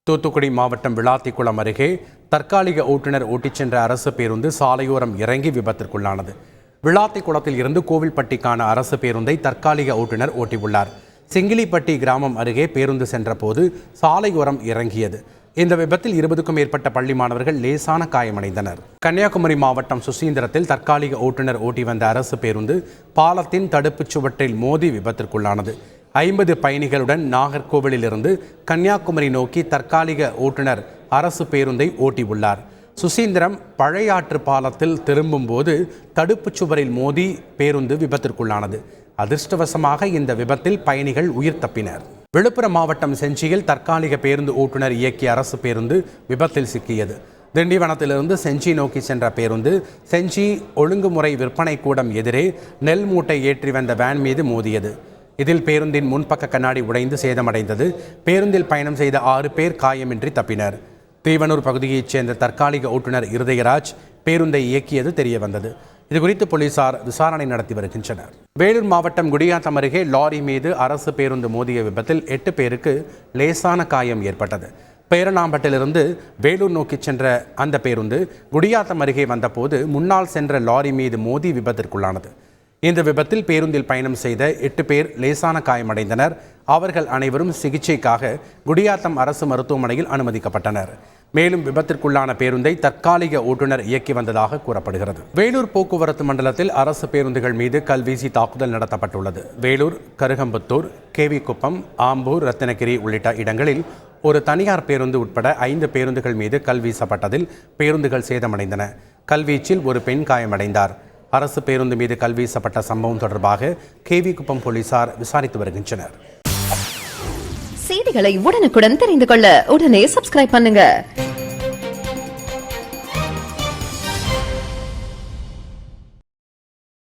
தூத்துக்குடி மாவட்டம் விளாத்திக்குளம் அருகே தற்காலிக ஓட்டுநர் ஓட்டிச் சென்ற அரசு பேருந்து சாலையோரம் இறங்கி விபத்திற்குள்ளானது. விளாத்திக்குளத்தில் இருந்து கோவில்பட்டிக்கான அரசு பேருந்தை தற்காலிக ஓட்டுநர் ஓட்டியுள்ளார். செங்கிலிப்பட்டி கிராமம் அருகே பேருந்து சென்றபோது சாலையோரம் இறங்கியது. இந்த விபத்தில் 20க்கும் மேற்பட்ட பள்ளி மாணவர்கள் லேசான காயமடைந்தனர். கன்னியாகுமரி மாவட்டம் சுசீந்திரத்தில் தற்காலிக ஓட்டுநர் ஓட்டி வந்த அரசு பேருந்து பாலத்தின் தடுப்புச் சுவற்றில் மோதி விபத்திற்குள்ளானது. 50 பயணிகளுடன் நாகர்கோவிலிருந்து கன்னியாகுமரி நோக்கி தற்காலிக ஓட்டுநர் அரசு பேருந்தை ஓட்டியுள்ளார். சுசீந்திரம் பழையாற்று பாலத்தில் திரும்பும் போது தடுப்புச் சுவரில் மோதி பேருந்து விபத்திற்குள்ளானது. அதிர்ஷ்டவசமாக இந்த விபத்தில் பயணிகள் உயிர் தப்பினர். விழுப்புரம் மாவட்டம் செஞ்சியில் தற்காலிக பேருந்து ஓட்டுநர் இயக்கிய அரசு பேருந்து விபத்தில் சிக்கியது. திண்டிவனத்திலிருந்து செஞ்சி நோக்கி சென்ற பேருந்து செஞ்சி ஒழுங்குமுறை விற்பனை கூடம் எதிரே நெல் மூட்டை ஏற்றி வந்த வேன் மீது மோதியது. இதில் பேருந்தின் முன்பக்க கண்ணாடி உடைந்து சேதமடைந்தது. பேருந்தில் பயணம் செய்த 6 பேர் காயமின்றி தப்பினர். தீவனூர் பகுதியைச் சேர்ந்த தற்காலிக ஓட்டுநர் இருதயராஜ் பேருந்தை இயக்கியது தெரியவந்தது. இதுகுறித்து போலீசார் விசாரணை நடத்தி வருகின்றனர். வேலூர் மாவட்டம் குடியாத்தம் அருகே லாரி மீது அரசு பேருந்து மோதிய விபத்தில் 8 பேருக்கு லேசான காயம் ஏற்பட்டது. பேரணாம்பட்டிலிருந்து வேலூர் நோக்கி சென்ற அந்த பேருந்து குடியாத்தம் அருகே வந்தபோது முன்னால் சென்ற லாரி மீது மோதி விபத்திற்குள்ளானது. இந்த விபத்தில் பேருந்தில் பயணம் செய்த 8 பேர் லேசான காயமடைந்தனர். அவர்கள் அனைவரும் சிகிச்சைக்காக குடியாத்தம் அரசு மருத்துவமனையில் அனுமதிக்கப்பட்டனர். மேலும் விபத்திற்குள்ளான பேருந்தை தற்காலிக ஓட்டுநர் இயக்கி வந்ததாக கூறப்படுகிறது. வேலூர் போக்குவரத்து மண்டலத்தில் அரசு பேருந்துகள் மீது கல்வீசி தாக்குதல் நடத்தப்பட்டுள்ளது. வேலூர், கருகம்புத்தூர், கேவிக்குப்பம், ஆம்பூர், ரத்தினகிரி உள்ளிட்ட இடங்களில் ஒரு தனியார் பேருந்து உட்பட 5 பேருந்துகள் மீது கல்வீசப்பட்டதில் பேருந்துகள் சேதமடைந்தன. கல்வீச்சில் ஒரு பெண் காயமடைந்தார். அரசு பேருந்து மீது கல்வீசப்பட்ட சம்பவம் தொடர்பாக கேவிக்குப்பம் போலீசார் விசாரித்து வருகின்றனர். செய்திகளை உடனுக்குடன் தெரிந்து கொள்ள உடனே சப்ஸ்கிரைப் பண்ணுங்க.